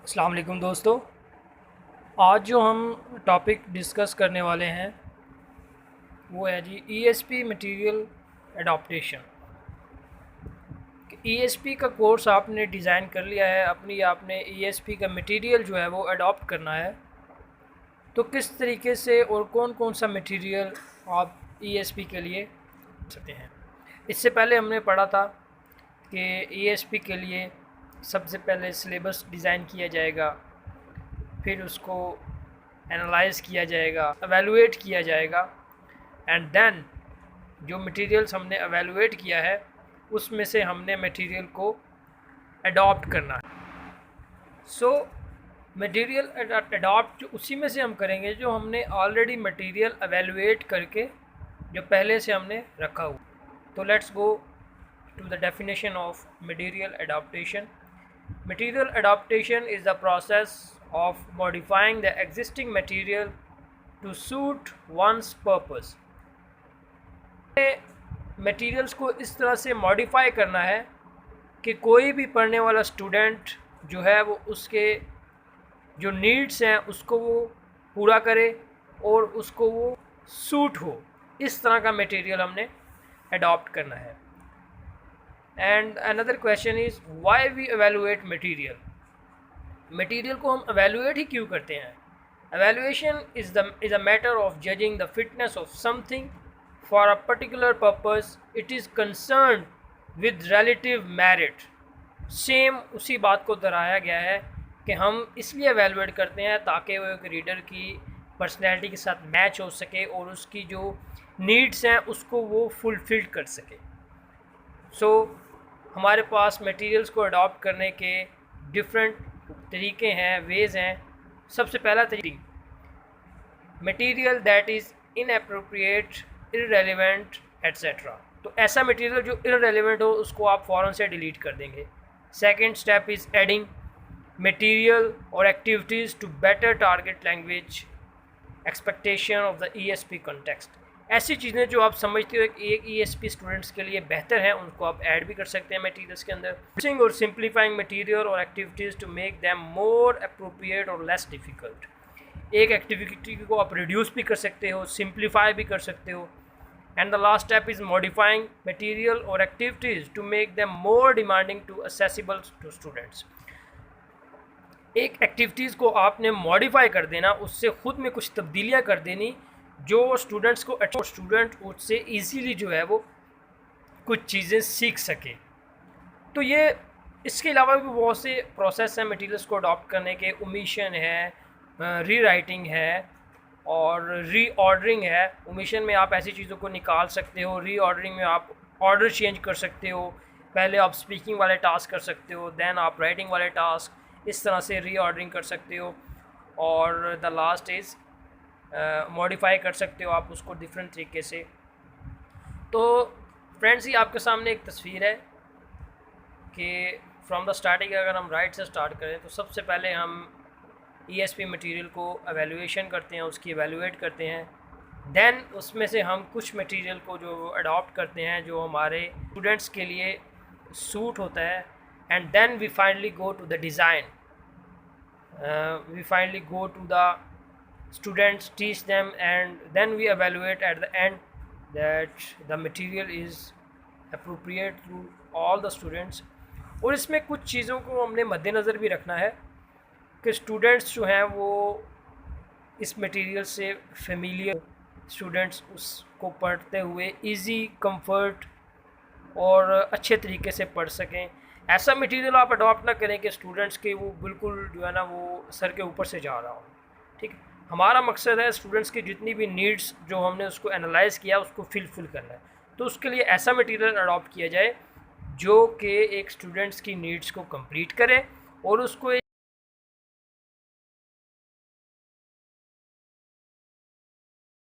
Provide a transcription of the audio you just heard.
अस्सलाम वालेकुम दोस्तों। आज जो हम टॉपिक डिस्कस करने वाले हैं वो है जी ईएसपी मटेरियल एडॉप्टेशन। ईएसपी का कोर्स आपने डिज़ाइन कर लिया है, आपने ईएसपी का मटेरियल जो है वो अडॉप्ट करना है, तो किस तरीके से और कौन कौन सा मटेरियल आप ईएसपी के लिए सकते हैं। इससे पहले हमने पढ़ा था कि ईएसपी के लिए सबसे पहले सिलेबस डिज़ाइन किया जाएगा, फिर उसको एनालाइज़ किया जाएगा, एवेलुएट किया जाएगा, एंड देन जो मटेरियल्स हमने एवेलुएट किया है उसमें से हमने मटेरियल को अडॉप्ट करना है। सो मटेरियल अडॉप्ट उसी में से हम करेंगे जो हमने ऑलरेडी मटेरियल एवेलुएट करके जो पहले से हमने रखा हुआ। तो let's go to the definition of material adaptation. Material adaptation is the process of modifying the existing material to suit one's purpose. Materials को इस तरह से मॉडिफाई करना है कि कोई भी पढ़ने वाला स्टूडेंट जो है वो उसके जो नीड्स हैं उसको वो पूरा करे और उसको वो सूट हो, इस तरह का मटेरियल हमने अडॉप्ट करना है। And another question is why we evaluate material. Material को हम एवेलुएट ही क्यों करते हैं? Evaluation is a matter of judging the fitness of something for a particular purpose it is concern with relative merit. Same उसी बात को दोहराया गया है कि हम इसलिए एवेलुएट करते हैं ताकि वो एक रीडर की पर्सनैलिटी के साथ मैच हो सके और उसकी जो नीड्स हैं उसको वो फुलफिल कर सके। सो हमारे पास मटेरियल्स को अडॉप्ट करने के डिफरेंट तरीके हैं, वेज़ हैं। सबसे पहला तरीका material that is inappropriate, irrelevant etcetera. तो ऐसा मटेरियल जो इररेलेवेंट हो उसको आप फ़ौरन से डिलीट कर देंगे। Second step is adding material और activities to better target language expectation of the ESP context. ऐसी चीज़ें जो आप समझते हो एक ईएसपी स्टूडेंट्स के लिए बेहतर हैं उनको आप ऐड भी कर सकते हैं मटेरियल्स के अंदर। यूजिंग और सिंप्लीफाइंग मटेरियल और activities to make them more appropriate और लेस डिफ़िकल्ट। एक एक्टिविटी को आप रिड्यूस भी कर सकते हो, सिंप्लीफाई भी कर सकते हो। And the last step is modifying material और activities to make them more demanding to accessible to students. एक एक्टिविटीज़ को आपने मॉडिफाई कर देना, उससे ख़ुद में कुछ तब्दीलियाँ कर देनी जो स्टूडेंट्स को स्टूडेंट उससे इजीली जो है वो कुछ चीज़ें सीख सके। तो ये इसके अलावा भी बहुत से प्रोसेस हैं मटेरियल्स को अडॉप्ट करने के। ओमिशन है, री राइटिंग है और री ऑर्डरिंग है। ओमिशन में आप ऐसी चीज़ों को निकाल सकते हो, री ऑर्डरिंग में आप ऑर्डर चेंज कर सकते हो। पहले आप स्पीकिंग वाले टास्क कर सकते हो, देन आप राइटिंग वाले टास्क, इस तरह से री ऑर्डरिंग कर सकते हो। और द लास्ट इज़ मॉडिफाई कर सकते हो आप उसको डिफरेंट तरीके से। तो फ्रेंड्स, ये आपके सामने एक तस्वीर है कि फ्रॉम द स्टार्टिंग अगर हम राइट से स्टार्ट करें तो सबसे पहले हम ईएसपी मटेरियल को एवेलुएशन करते हैं, उसकी एवेलुएट करते हैं। देन उसमें से हम कुछ मटेरियल को जो अडॉप्ट करते हैं जो हमारे स्टूडेंट्स के लिए सूट होता है। And then we finally go to the design, we finally go to the students, teach them, and then we evaluate at the end that the material is appropriate to all the students। और इसमें कुछ चीज़ों को हमने मद्देनज़र भी रखना है कि स्टूडेंट्स जो हैं वो इस मटेरियल से फेमिलियर, स्टूडेंट्स उसको पढ़ते हुए इजी, कंफर्ट और अच्छे तरीके से पढ़ सकें। ऐसा मटेरियल आप अडॉप्ट ना करें कि स्टूडेंट्स के वो बिल्कुल जो है ना वो सर के ऊपर से जा रहा हो। ठीक है, हमारा मकसद है स्टूडेंट्स की जितनी भी नीड्स जो हमने उसको एनालाइज़ किया उसको फुल करना है। तो उसके लिए ऐसा मटेरियल अडॉप्ट किया जाए जो कि एक स्टूडेंट्स की नीड्स को कंप्लीट करे और उसको